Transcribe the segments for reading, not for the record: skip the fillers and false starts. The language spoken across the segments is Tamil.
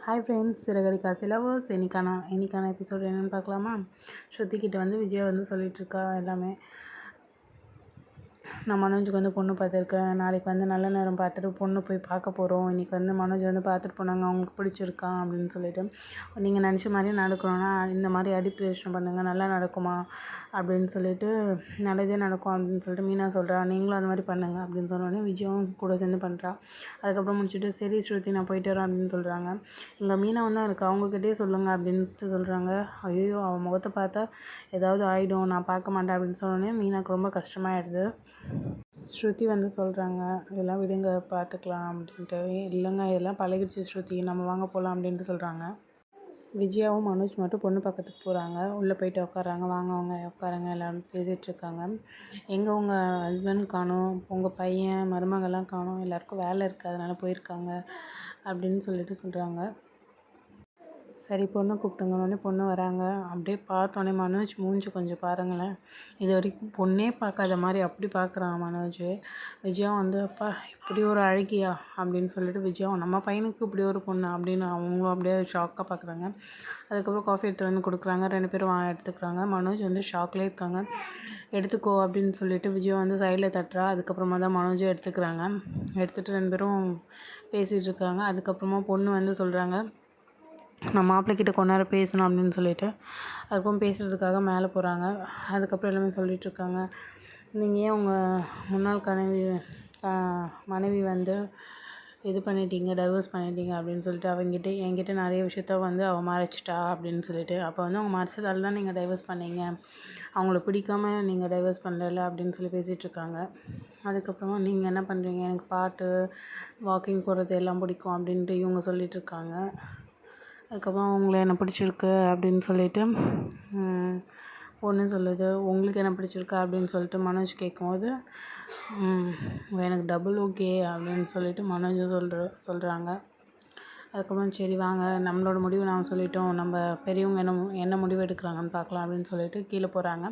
ஹாய் ஃப்ரெண்ட்ஸ், சிறகடி காசி லவர்ஸ். இன்னைக்கான எபிசோட் என்னென்னு பார்க்கலாமா? ஸ்ருதிக்கிட்ட வந்து விஜயா வந்து சொல்லிகிட்ருக்கா எல்லாமே. நான் மனோஜுக்கு வந்து பொண்ணு பார்த்துருக்கேன், நாளைக்கு வந்து நல்ல நேரம் பார்த்துட்டு பொண்ணு போய் பார்க்க போகிறோம். இன்றைக்கி வந்து மனோஜ் வந்து பார்த்துட்டு போனாங்க, அவங்களுக்கு பிடிச்சிருக்கான் அப்படின்னு சொல்லிட்டு. நீங்கள் நினச்ச மாதிரியே நடக்கணும்னா இந்த மாதிரி அடிப்பிரேஷன் பண்ணுங்கள், நல்லா நடக்குமா அப்படின்னு சொல்லிட்டு, நல்லதே நடக்கும் அப்படின்னு சொல்லிட்டு மீனா சொல்கிறா. நீங்களும் அந்த மாதிரி பண்ணுங்கள் அப்படின்னு சொன்னோடனே விஜயும் கூட சேர்ந்து பண்ணுறா. அதுக்கப்புறம் முடிச்சுட்டு சரி ஸ்ருதி நான் போயிட்டு வரேன் அப்படின்னு சொல்கிறாங்க. இங்கே மீனாவும் தான் இருக்குது, அவங்கக்கிட்டே சொல்லுங்கள் அப்படின்ட்டு சொல்கிறாங்க. ஐயோ அவன் முகத்தை பார்த்தா ஏதாவது ஆகிடும், நான் பார்க்க மாட்டேன் அப்படின்னு சொன்னோடனே மீனாவுக்கு ரொம்ப கஷ்டமாயிடுது. ஸ்ருதி வந்து சொல்கிறாங்க, இதெல்லாம் விடுங்க பார்த்துக்கலாம் அப்படின்ட்டு. இல்லைங்க இதெல்லாம் பழகிடுச்சு ஸ்ருதி, நம்ம வாங்க போகலாம் அப்படின்ட்டு சொல்கிறாங்க. விஜயாவும் மனோஜ் மட்டும் பொண்ணு பக்கத்துக்கு போகிறாங்க. உள்ளே போயிட்டு உட்காராங்க. வாங்க அவங்க உட்காருங்க, எல்லோரும் பேசிகிட்ருக்காங்க. எங்கே உங்கள் ஹஸ்பண்ட் காணோம், உங்கள் பையன் மருமகள்லாம் காணோம், எல்லாேருக்கும் வேலை இருக்குது அதனால் போயிருக்காங்க அப்படின்னு சொல்லிட்டு சொல்கிறாங்க. சரி பொண்ணை கூப்பிட்டுங்கன்னொடனே பொண்ணு வராங்க. அப்படியே பார்த்தோன்னே மனோஜ் மூஞ்சி கொஞ்சம் பாருங்களேன், இது வரைக்கும் பொண்ணே பார்க்காத மாதிரி அப்படி பார்க்குறான் மனோஜ். விஜயா வந்து அப்பா இப்படி ஒரு அழகியா அப்படின்னு சொல்லிட்டு விஜயா நம்ம பையனுக்கு இப்படி ஒரு பொண்ணு அப்படின்னு அவங்களும் அப்படியே ஷாக்காக பார்க்குறாங்க. அதுக்கப்புறம் காஃபி எடுத்து வந்து கொடுக்குறாங்க, 2 பேரும் எடுத்துக்கிறாங்க. மனோஜ் வந்து ஷாக்லேயே இருக்காங்க. எடுத்துக்கோ அப்படின்னு சொல்லிட்டு விஜயா வந்து சைடில் தட்டுறா. அதுக்கப்புறமா தான் மனோஜை எடுத்துக்கிறாங்க. எடுத்துகிட்டு 2 பேரும் பேசிகிட்டு இருக்காங்க. அதுக்கப்புறமா பொண்ணு வந்து சொல்கிறாங்க, நான் மாப்பிள்ளைக்கிட்ட கொஞ்ச நேரம் பேசணும் அப்படின்னு சொல்லிட்டு அதுக்கப்புறம் பேசுகிறதுக்காக மேலே போகிறாங்க. அதுக்கப்புறம் எல்லாமே சொல்லிகிட்ருக்காங்க. நீங்கள் ஏன் உங்கள் முன்னாள் மனைவி வந்து இது பண்ணிட்டீங்க, டைவர்ஸ் பண்ணிட்டீங்க அப்படின்னு சொல்லிட்டு என்கிட்ட நிறைய விஷயத்த வந்து அவள் மறைச்சிட்டா அப்படின்னு சொல்லிட்டு. அப்போ வந்து அவங்க மறைச்சதால தான் நீங்கள் டைவர்ஸ் பண்ணீங்க, அவங்கள பிடிக்காமல் நீங்கள் டைவர்ஸ் பண்ணல அப்படின்னு சொல்லி பேசிகிட்ருக்காங்க. அதுக்கப்புறமா நீங்கள் என்ன பண்ணுறீங்க, எனக்கு பாட்டு வாக்கிங் போகிறது எல்லாம் பிடிக்கும் அப்படின்ட்டு இவங்க சொல்லிகிட்ருக்காங்க. அதுக்கப்புறம் அவங்கள என்ன பிடிச்சிருக்கு அப்படின்னு சொல்லிட்டு பொண்ணு சொல்லுது. உங்களுக்கு என்ன பிடிச்சிருக்கா அப்படின்னு சொல்லிட்டு மனோஜ் கேட்கும்போது எனக்கு டபுள் ஓகே அப்படின்னு சொல்லிட்டு மனோஜ் சொல்கிறாங்க. அதுக்கப்புறம் சரி வாங்க நம்மளோட முடிவு நாம் சொல்லிட்டோம், நம்ம பெரியவங்க என்ன முடிவு எடுக்கிறாங்கன்னு பார்க்கலாம் அப்படின்னு சொல்லிட்டு கீழே போகிறாங்க.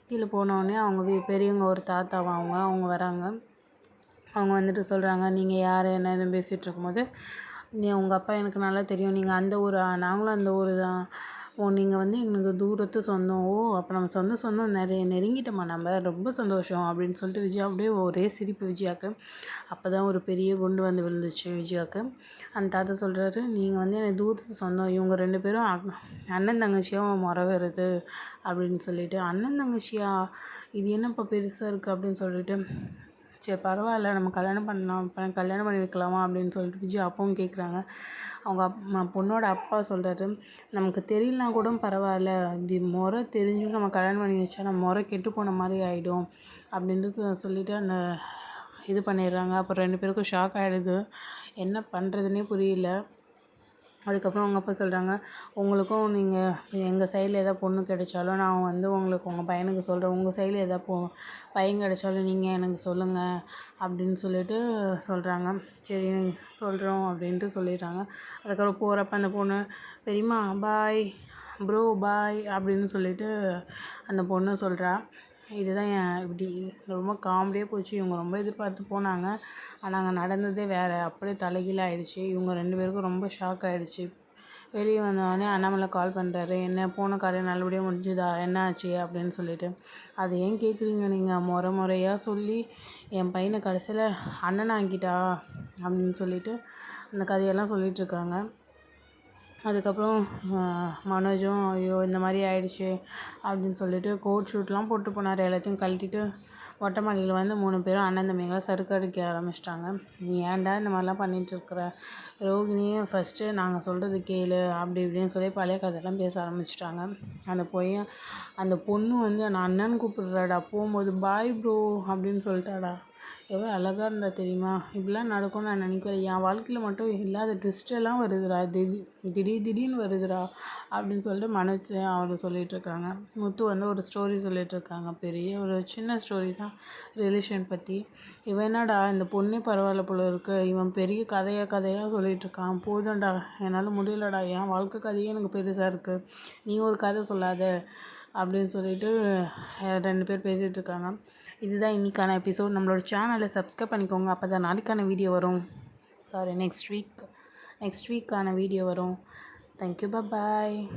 கீழே போனோடனே அவங்க பெரியவங்க ஒரு தாத்தாவும் அவங்க வராங்க. அவங்க வந்துட்டு சொல்கிறாங்க, நீங்கள் யார் என்ன எதுவும் பேசிகிட்டு இருக்கும்போது, உங்கள் அப்பா எனக்கு நல்லா தெரியும், நீங்கள் அந்த ஊரா, நாங்களும் அந்த ஊர் தான். நீங்கள் வந்து எங்களுக்கு தூரத்து சொந்தம். அப்போ நம்ம சொந்தம் நெருங்கிட்டோமா, நம்ம ரொம்ப சந்தோஷம் அப்படின்னு சொல்லிட்டு விஜயா அப்படியே ஒரே சிரிப்பு விஜயாவுக்கு. அப்போ தான் ஒரு பெரிய குண்டு வந்து விழுந்துச்சு விஜயாவுக்கு. அந்த தாத்தா சொல்கிறாரு, நீங்கள் வந்து எனக்கு தூரத்து சொந்தம், இவங்க 2 பேரும் அண்ணன் தங்கச்சியாக முறை வருது அப்படின்னு சொல்லிட்டு. அண்ணன் தங்கச்சியா, இது என்னப்பா பெருசாக இருக்குது அப்படின்னு சொல்லிட்டு, சரி பரவாயில்ல நம்ம கல்யாணம் பண்ணி வைக்கலாமா அப்படின்னு சொல்லிட்டு விஜய் அப்பவும் கேட்குறாங்க. அவங்க பொண்ணோட அப்பா சொல்கிறாரு, நமக்கு தெரியலனா கூட பரவாயில்ல, இது முறை தெரிஞ்சும் நம்ம கல்யாணம் பண்ணி வச்சா நம்ம முறை கெட்டு போன மாதிரி ஆகிடும் அப்படின்ட்டு சொல்லிவிட்டு அந்த இது பண்ணிடுறாங்க. அப்புறம் 2 பேருக்கும் ஷாக் ஆகிடுது, என்ன பண்ணுறதுனே புரியல. அதுக்கப்புறம் அவங்க அப்பா சொல்கிறாங்க, உங்களுக்கும் நீங்கள் எங்கள் சைடில் எதாவது பொண்ணு கிடைச்சாலும் நான் வந்து உங்களுக்கு உங்கள் பையனுக்கு சொல்கிறேன், உங்கள் சைடில் எதாவது பையன் கிடைச்சாலும் நீங்கள் எனக்கு சொல்லுங்கள் அப்படின்னு சொல்லிட்டு சொல்கிறாங்க. சரி சொல்கிறோம் அப்படின்ட்டு சொல்லிடுறாங்க. அதுக்கப்புறம் போகிறப்ப அந்த பொண்ணு, பெரியம்மா பாய், ப்ரோ பாய் அப்படின்னு சொல்லிட்டு அந்த பொண்ணு சொல்கிறா. இதுதான் இப்படி ரொம்ப காமெடியாக போச்சு. இவங்க ரொம்ப எதிர்பார்த்து போனாங்க, ஆனால் அங்கே நடந்ததே வேறு, அப்படியே தலைகீழ ஆகிடுச்சு. இவங்க 2 பேருக்கும் ரொம்ப ஷாக் ஆகிடுச்சு. வெளியே வந்தோடனே அண்ணாமலை கால் பண்ணுறாரு, என்ன போன காரியம் நல்லபடியாக முடிஞ்சுதா, என்ன ஆச்சு அப்படின்னு சொல்லிட்டு. அது ஏன் கேட்குறீங்க, நீங்கள் முறையாக சொல்லி என் பையனை கடைசியில் அண்ணன் ஆக்கிட்டா அப்படின்னு சொல்லிட்டு அந்த கதையெல்லாம் சொல்லிகிட்ருக்காங்க. அதுக்கப்புறம் மனோஜும் ஐயோ இந்த மாதிரி ஆயிடுச்சு அப்படின்னு சொல்லிட்டு கோட் ஷூட்லாம் போட்டு போனார். எல்லாத்தையும் கழட்டிட்டு மொட்டை மாடியில் வந்து 3 பேரும் அண்ணன் தம்பிங்களாம் சறுக்கு அடிக்க ஆரம்பிச்சிட்டாங்க. நீ ஏன்டா இந்த மாதிரிலாம் பண்ணிகிட்ருக்குற ரோகிணியே, ஃபஸ்ட்டு நாங்கள் சொல்கிறது கேளு அப்படி இப்படின்னு சொல்லி பழைய கதையெல்லாம் பேச ஆரம்பிச்சிட்டாங்க. அந்த பொண்ணு வந்து நான் அண்ணன் கூப்பிடுறாடா, போகும்போது பாய் ப்ரோ அப்படின்னு சொல்லிட்டாடா. எவ்வளோ அழகாக இருந்தா தெரியுமா, இப்படிலாம் நடக்கும்னு நான் நினைக்கல. என் வாழ்க்கையில் மட்டும் இல்லாத ட்விஸ்டெல்லாம் வருதுடா, திடீர்னு வருதுடா அப்படின்னு சொல்லிட்டு மனோஜ் அவர் சொல்லிகிட்ருக்காங்க. முத்து வந்து ஒரு ஸ்டோரி சொல்லிகிட்ருக்காங்க, பெரிய ஒரு சின்ன ஸ்டோரி தான் ரிலேஷன் பற்றி. இவன் என்னடா இந்த பொண்ணே பரவாயில்ல போல இருக்கு, இவன் பெரிய கதையாக சொல்லிகிட்ருக்கான். போதும்டா என்னால் முடியலடா, என் வாழ்க்கை கதையே எனக்கு பெருசாக இருக்குது, நீ ஒரு கதை சொல்லாத அப்படின்னு சொல்லிட்டு 2 பேர் பேசிகிட்ருக்காங்க. இதுதான் இன்றைக்கான எபிசோட். நம்மளோட சேனலை சப்ஸ்கிரைப் பண்ணிக்கோங்க, அப்போ தான் நாளைக்கான வீடியோ வரும். நெக்ஸ்ட் வீக் நெக்ஸ்ட் வீக்கான வீடியோ வரும். தேங்க்யூ, பாய்.